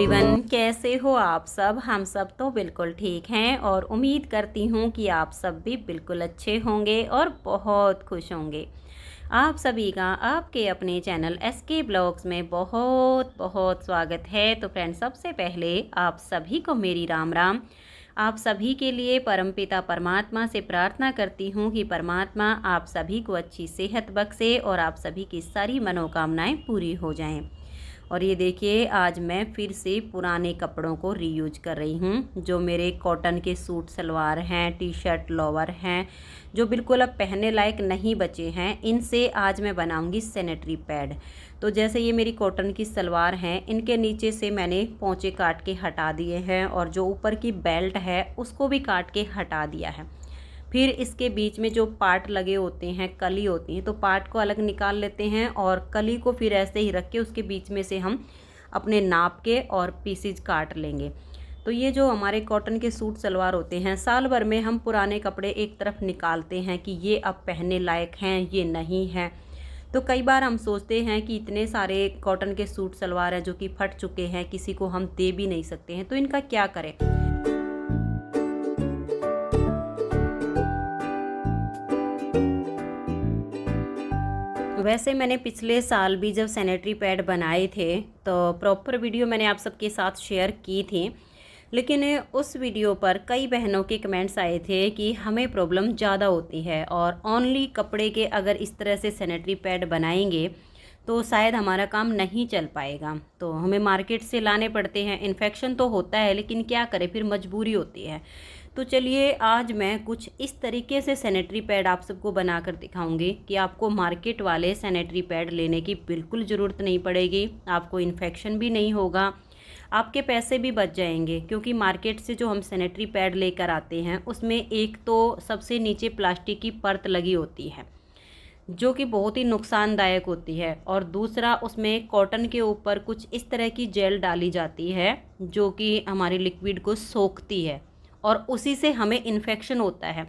Everyone, कैसे हो आप सब। हम सब तो बिल्कुल ठीक हैं और उम्मीद करती हूँ कि आप सब भी बिल्कुल अच्छे होंगे और बहुत खुश होंगे। आप सभी का आपके अपने चैनल SK ब्लॉग्स में बहुत बहुत स्वागत है। तो फ्रेंड्स, सबसे पहले आप सभी को मेरी राम राम। आप सभी के लिए परमपिता परमात्मा से प्रार्थना करती हूँ कि परमात्मा आप सभी को अच्छी सेहत बख्शे और आप सभी की सारी मनोकामनाएं पूरी हो जाएं। और ये देखिए, आज मैं फिर से पुराने कपड़ों को रीयूज कर रही हूँ। जो मेरे कॉटन के सूट सलवार हैं, टी शर्ट लोवर हैं, जो बिल्कुल अब पहनने लायक नहीं बचे हैं, इनसे आज मैं बनाऊँगी सैनिटरी पैड। तो जैसे ये मेरी कॉटन की सलवार हैं, इनके नीचे से मैंने पोंचे काट के हटा दिए हैं और जो ऊपर की बेल्ट है उसको भी काट के हटा दिया है। फिर इसके बीच में जो पार्ट लगे होते हैं, कली होती हैं, तो पार्ट को अलग निकाल लेते हैं और कली को फिर ऐसे ही रख के उसके बीच में से हम अपने नाप के और पीसीज काट लेंगे। तो ये जो हमारे कॉटन के सूट सलवार होते हैं, साल भर में हम पुराने कपड़े एक तरफ निकालते हैं कि ये अब पहनने लायक हैं, ये नहीं हैं। तो कई बार हम सोचते हैं कि इतने सारे कॉटन के सूट सलवार हैं जो कि फट चुके हैं, किसी को हम दे भी नहीं सकते हैं, तो इनका क्या करें। वैसे मैंने पिछले साल भी जब सैनिटरी पैड बनाए थे तो प्रॉपर वीडियो मैंने आप सबके साथ शेयर की थी, लेकिन उस वीडियो पर कई बहनों के कमेंट्स आए थे कि हमें प्रॉब्लम ज़्यादा होती है और ओनली कपड़े के अगर इस तरह से सैनिटरी पैड बनाएंगे तो शायद हमारा काम नहीं चल पाएगा। तो हमें मार्केट से लाने पड़ते हैं। इन्फेक्शन तो होता है, लेकिन क्या करें, फिर मजबूरी होती है। तो चलिए, आज मैं कुछ इस तरीके से सैनिटरी पैड आप सबको बनाकर दिखाऊंगी कि आपको मार्केट वाले सैनिटरी पैड लेने की बिल्कुल ज़रूरत नहीं पड़ेगी। आपको इन्फेक्शन भी नहीं होगा, आपके पैसे भी बच जाएंगे। क्योंकि मार्केट से जो हम सैनिटरी पैड लेकर आते हैं उसमें एक तो सबसे नीचे प्लास्टिक की परत लगी होती है जो कि बहुत ही नुकसानदायक होती है, और दूसरा उसमें कॉटन के ऊपर कुछ इस तरह की जेल डाली जाती है जो कि हमारे लिक्विड को सोखती है और उसी से हमें इन्फेक्शन होता है।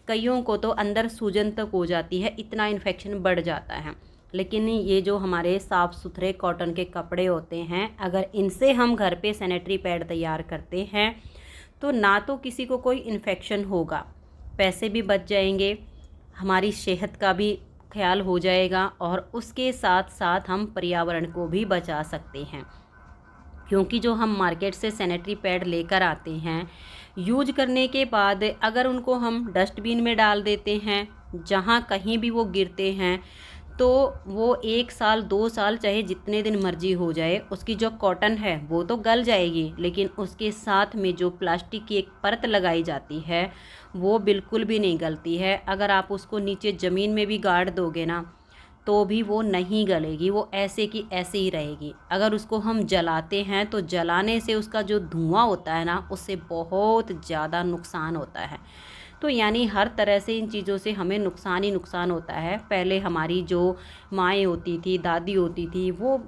कईयों को तो अंदर सूजन तक हो जाती है, इतना इन्फेक्शन बढ़ जाता है। लेकिन ये जो हमारे साफ़ सुथरे कॉटन के कपड़े होते हैं, अगर इनसे हम घर पे सैनिटरी पैड तैयार करते हैं तो ना तो किसी को कोई इन्फेक्शन होगा, पैसे भी बच जाएंगे, हमारी सेहत का भी ख्याल हो जाएगा और उसके साथ साथ हम पर्यावरण को भी बचा सकते हैं। क्योंकि जो हम मार्केट से सैनिटरी पैड लेकर आते हैं, यूज करने के बाद अगर उनको हम डस्टबिन में डाल देते हैं, जहाँ कहीं भी वो गिरते हैं, तो वो 1 साल 2 साल चाहे जितने दिन मर्जी हो जाए, उसकी जो कॉटन है वो तो गल जाएगी, लेकिन उसके साथ में जो प्लास्टिक की एक परत लगाई जाती है वो बिल्कुल भी नहीं गलती है। अगर आप उसको नीचे ज़मीन में भी गाड़ दोगे ना तो भी वो नहीं गलेगी, वो ऐसे की ऐसे ही रहेगी। अगर उसको हम जलाते हैं तो जलाने से उसका जो धुआं होता है ना, उससे बहुत ज़्यादा नुकसान होता है। तो यानी हर तरह से इन चीज़ों से हमें नुकसान ही नुकसान होता है। पहले हमारी जो माएँ होती थी, दादी होती थी, वो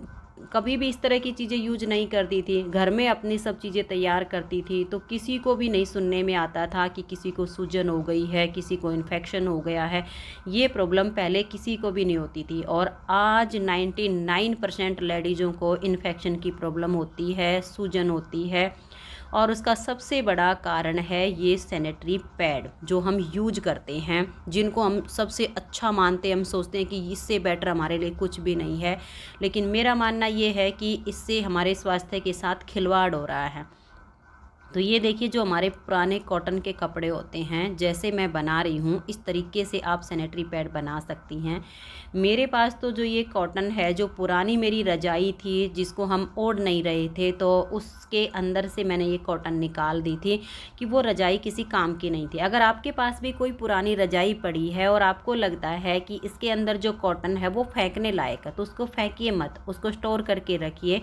कभी भी इस तरह की चीज़ें यूज नहीं करती थी, घर में अपनी सब चीज़ें तैयार करती थी, तो किसी को भी नहीं सुनने में आता था कि किसी को सूजन हो गई है, किसी को इन्फेक्शन हो गया है। ये प्रॉब्लम पहले किसी को भी नहीं होती थी और आज 99% लेडीज़ों को इन्फेक्शन की प्रॉब्लम होती है, सूजन होती है। और उसका सबसे बड़ा कारण है ये सैनिटरी पैड जो हम यूज करते हैं, जिनको हम सबसे अच्छा मानते हैं। हम सोचते हैं कि इससे बेटर हमारे लिए कुछ भी नहीं है, लेकिन मेरा मानना ये है कि इससे हमारे स्वास्थ्य के साथ खिलवाड़ हो रहा है। तो ये देखिए, जो हमारे पुराने कॉटन के कपड़े होते हैं, जैसे मैं बना रही हूँ इस तरीके से आप सैनिटरी पैड बना सकती हैं। मेरे पास तो जो ये कॉटन है, जो पुरानी मेरी रजाई थी जिसको हम ओढ़ नहीं रहे थे, तो उसके अंदर से मैंने ये कॉटन निकाल दी थी कि वो रजाई किसी काम की नहीं थी। अगर आपके पास भी कोई पुरानी रजाई पड़ी है और आपको लगता है कि इसके अंदर जो कॉटन है वो फेंकने लायक है, तो उसको फेंकिए मत, उसको स्टोर करके रखिए।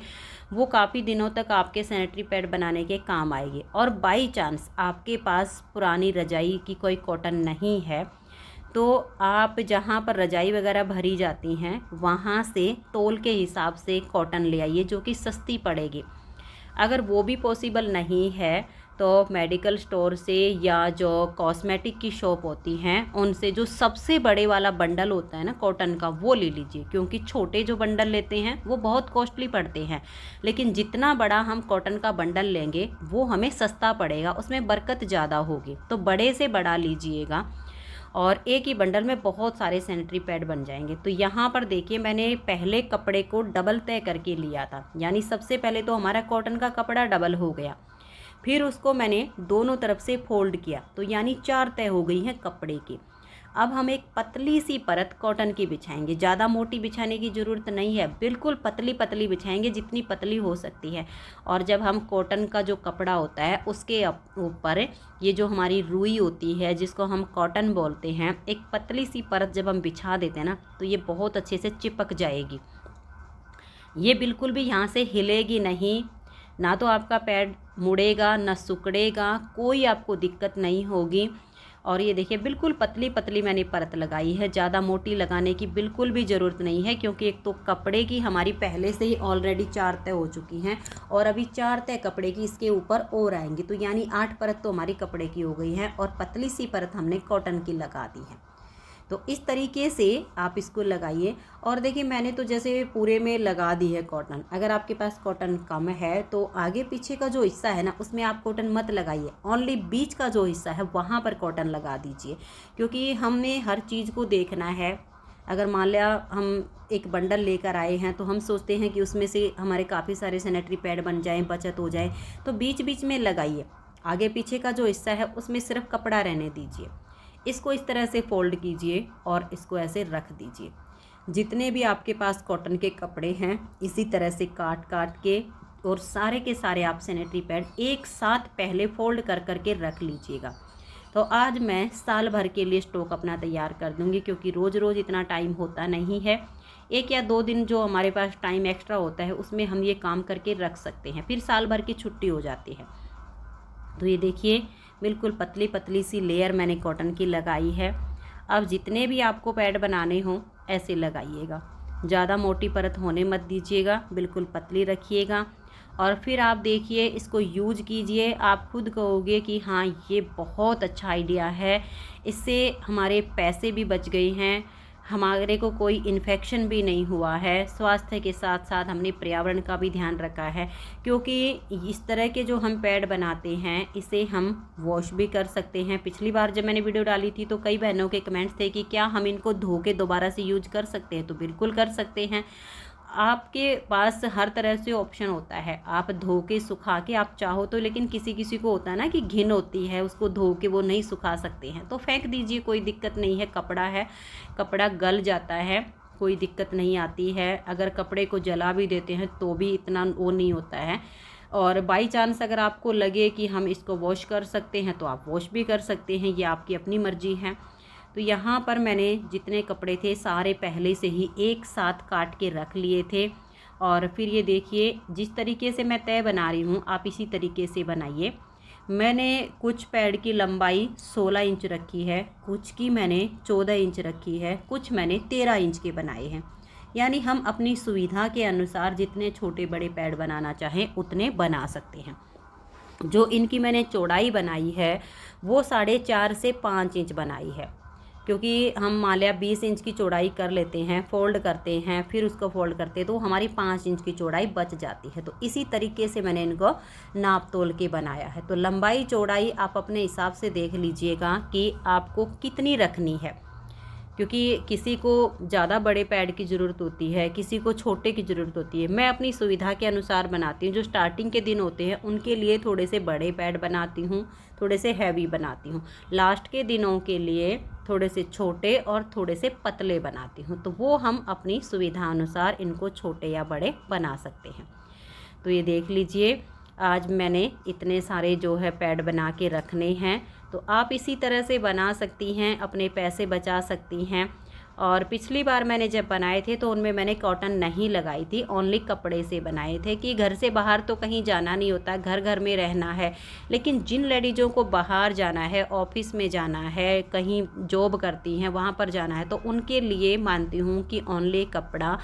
वो काफ़ी दिनों तक आपके सैनिटरी पैड बनाने के काम आएगी। और बाई चांस आपके पास पुरानी रजाई की कोई कॉटन नहीं है, तो आप जहाँ पर रजाई वगैरह भरी जाती हैं वहाँ से तोल के हिसाब से कॉटन ले आइए, जो कि सस्ती पड़ेगी। अगर वो भी पॉसिबल नहीं है तो मेडिकल स्टोर से या जो कॉस्मेटिक की शॉप होती हैं उनसे जो सबसे बड़े वाला बंडल होता है ना कॉटन का, वो ले लीजिए, क्योंकि छोटे जो बंडल लेते हैं वो बहुत कॉस्टली पड़ते हैं, लेकिन जितना बड़ा हम कॉटन का बंडल लेंगे वो हमें सस्ता पड़ेगा, उसमें बरकत ज़्यादा होगी। तो बड़े से बड़ा लीजिएगा और एक ही बंडल में बहुत सारे सैनिटरी पैड बन जाएंगे। तो यहाँ पर देखिए मैंने पहले कपड़े को डबल तय करके लिया था, यानी सबसे पहले तो हमारा कॉटन का कपड़ा डबल हो गया, फिर उसको मैंने दोनों तरफ से फोल्ड किया, तो यानी 4 तय हो गई हैं कपड़े की। अब हम एक पतली सी परत कॉटन की बिछाएंगे, ज़्यादा मोटी बिछाने की ज़रूरत नहीं है, बिल्कुल पतली पतली बिछाएंगे जितनी पतली हो सकती है। और जब हम कॉटन का जो कपड़ा होता है उसके ऊपर ये जो हमारी रुई होती है जिसको हम कॉटन बोलते हैं, एक पतली सी परत जब हम बिछा देते हैं ना तो ये बहुत अच्छे से चिपक जाएगी। ये बिल्कुल भी यहाँ से हिलेगी नहीं, ना तो आपका पैड मुड़ेगा ना सिकुड़ेगा, कोई आपको दिक्कत नहीं होगी। और ये देखिए बिल्कुल पतली पतली मैंने परत लगाई है, ज़्यादा मोटी लगाने की बिल्कुल भी ज़रूरत नहीं है, क्योंकि एक तो कपड़े की हमारी पहले से ही ऑलरेडी 4 तय हो चुकी हैं और अभी 4 तय कपड़े की इसके ऊपर और आएंगी, तो यानी 8 परत तो हमारी कपड़े की हो गई है और पतली सी परत हमने कॉटन की लगा दी है। तो इस तरीके से आप इसको लगाइए। और देखिए मैंने तो जैसे पूरे में लगा दी है कॉटन, अगर आपके पास कॉटन कम है तो आगे पीछे का जो हिस्सा है ना उसमें आप कॉटन मत लगाइए, ओनली बीच का जो हिस्सा है वहाँ पर कॉटन लगा दीजिए, क्योंकि हमें हर चीज़ को देखना है। अगर मान लिया हम एक बंडल लेकर आए हैं तो हम सोचते हैं कि उसमें से हमारे काफ़ी सारे सैनिटरी पैड बन जाएँ, बचत हो जाए, तो बीच बीच में लगाइए। आगे पीछे का जो हिस्सा है उसमें सिर्फ कपड़ा रहने दीजिए। इसको इस तरह से फोल्ड कीजिए और इसको ऐसे रख दीजिए। जितने भी आपके पास कॉटन के कपड़े हैं इसी तरह से काट काट के और सारे के सारे आप सैनिटरी पैड एक साथ पहले फोल्ड कर करके रख लीजिएगा। तो आज मैं साल भर के लिए स्टॉक अपना तैयार कर दूंगी, क्योंकि रोज़ रोज़ इतना टाइम होता नहीं है। 1 या 2 दिन जो हमारे पास टाइम एक्स्ट्रा होता है उसमें हम ये काम करके रख सकते हैं, फिर साल भर की छुट्टी हो जाती है। तो ये देखिए बिल्कुल पतली पतली सी लेयर मैंने कॉटन की लगाई है। अब जितने भी आपको पैड बनाने हों ऐसे लगाइएगा, ज़्यादा मोटी परत होने मत दीजिएगा, बिल्कुल पतली रखिएगा। और फिर आप देखिए इसको यूज कीजिए, आप खुद कहोगे कि हाँ ये बहुत अच्छा आइडिया है, इससे हमारे पैसे भी बच गए हैं, हमारे को कोई इन्फेक्शन भी नहीं हुआ है, स्वास्थ्य के साथ साथ हमने पर्यावरण का भी ध्यान रखा है। क्योंकि इस तरह के जो हम पैड बनाते हैं इसे हम वॉश भी कर सकते हैं। पिछली बार जब मैंने वीडियो डाली थी तो कई बहनों के कमेंट्स थे कि क्या हम इनको धो के दोबारा से यूज कर सकते हैं, तो बिल्कुल कर सकते हैं। आपके पास हर तरह से ऑप्शन होता है, आप धो के सुखा के आप चाहो तो, लेकिन किसी किसी को होता है ना कि घिन होती है, उसको धो के वो नहीं सुखा सकते हैं, तो फेंक दीजिए, कोई दिक्कत नहीं है। कपड़ा है, कपड़ा गल जाता है, कोई दिक्कत नहीं आती है। अगर कपड़े को जला भी देते हैं तो भी इतना वो नहीं होता है। और बाई चांस अगर आपको लगे कि हम इसको वॉश कर सकते हैं तो आप वॉश भी कर सकते हैं, ये आपकी अपनी मर्जी है। तो यहाँ पर मैंने जितने कपड़े थे सारे पहले से ही एक साथ काट के रख लिए थे। और फिर ये देखिए जिस तरीके से मैं तय बना रही हूँ आप इसी तरीके से बनाइए। मैंने कुछ पैड की लंबाई 16 इंच रखी है, कुछ की मैंने 14 इंच रखी है, कुछ मैंने 13 इंच के बनाए हैं। यानी हम अपनी सुविधा के अनुसार जितने छोटे बड़े पैड बनाना चाहें उतने बना सकते हैं। जो इनकी मैंने चौड़ाई बनाई है वो 4.5 से 5 इंच बनाई है, क्योंकि हम मान लिया 20 इंच की चौड़ाई कर लेते हैं, फोल्ड करते हैं, फिर उसको फोल्ड करते हैं तो हमारी 5 इंच की चौड़ाई बच जाती है। तो इसी तरीके से मैंने इनको नाप तोल के बनाया है। तो लंबाई चौड़ाई आप अपने हिसाब से देख लीजिएगा कि आपको कितनी रखनी है, क्योंकि किसी को ज़्यादा बड़े पैड की ज़रूरत होती है, किसी को छोटे की ज़रूरत होती है। मैं अपनी सुविधा के अनुसार बनाती हूँ। जो स्टार्टिंग के दिन होते हैं उनके लिए थोड़े से बड़े पैड बनाती हूँ, थोड़े से हैवी बनाती हूँ। लास्ट के दिनों के लिए थोड़े से छोटे और थोड़े से पतले बनाती हूँ, तो वो हम अपनी सुविधा अनुसार इनको छोटे या बड़े बना सकते हैं। तो ये देख लीजिए आज मैंने इतने सारे जो है पैड बना के रखने हैं, तो आप इसी तरह से बना सकती हैं, अपने पैसे बचा सकती हैं। और पिछली बार मैंने जब बनाए थे तो उनमें मैंने कॉटन नहीं लगाई थी, ओनली कपड़े से बनाए थे कि घर से बाहर तो कहीं जाना नहीं होता, घर घर में रहना है। लेकिन जिन लेडीज़ों को बाहर जाना है, ऑफिस में जाना है, कहीं जॉब करती हैं वहाँ पर जाना है, तो उनके लिए मानती हूँ कि ओनली कपड़ा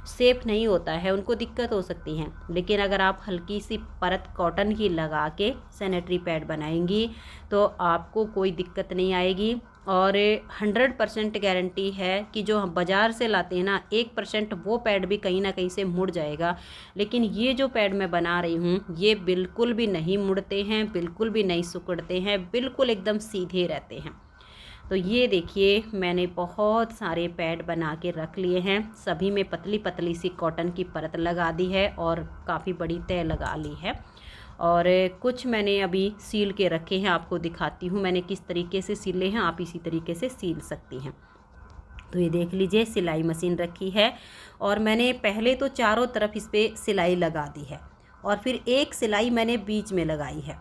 सेफ़ नहीं होता है, उनको दिक्कत हो सकती है। लेकिन अगर आप हल्की सी परत कॉटन की लगा के सैनिटरी पैड बनाएंगी तो आपको कोई दिक्कत नहीं आएगी। और 100% गारंटी है कि जो हम बाज़ार से लाते हैं ना, 1% वो पैड भी कहीं ना कहीं से मुड़ जाएगा। लेकिन ये जो पैड मैं बना रही हूँ ये बिल्कुल भी नहीं मुड़ते हैं, बिल्कुल भी नहीं सिकुड़ते हैं, बिल्कुल एकदम सीधे रहते हैं। तो ये देखिए मैंने बहुत सारे पैड बना के रख लिए हैं, सभी में पतली पतली सी कॉटन की परत लगा दी है और काफ़ी बड़ी तह लगा ली है। और कुछ मैंने अभी सील के रखे हैं, आपको दिखाती हूँ मैंने किस तरीके से सिले हैं, आप इसी तरीके से सील सकती हैं। तो ये देख लीजिए सिलाई मशीन रखी है और मैंने पहले तो चारों तरफ इस पर सिलाई लगा दी है और फिर एक सिलाई मैंने बीच में लगाई है।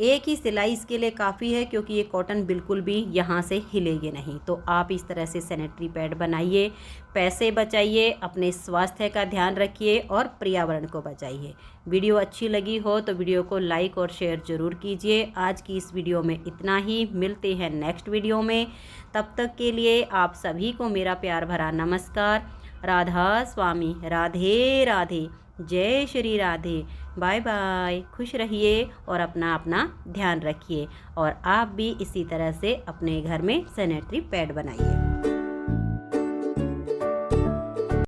एक ही सिलाई इसके लिए काफ़ी है क्योंकि ये कॉटन बिल्कुल भी यहाँ से हिलेगी नहीं। तो आप इस तरह से सैनिटरी पैड बनाइए, पैसे बचाइए, अपने स्वास्थ्य का ध्यान रखिए और पर्यावरण को बचाइए। वीडियो अच्छी लगी हो तो वीडियो को लाइक और शेयर ज़रूर कीजिए। आज की इस वीडियो में इतना ही, मिलते हैं नेक्स्ट वीडियो में। तब तक के लिए आप सभी को मेरा प्यार भरा नमस्कार। राधा स्वामी, राधे राधे, जय श्री राधे। बाय बाय, खुश रहिए और अपना अपना ध्यान रखिए। और आप भी इसी तरह से अपने घर में सैनिटरी पैड बनाइए।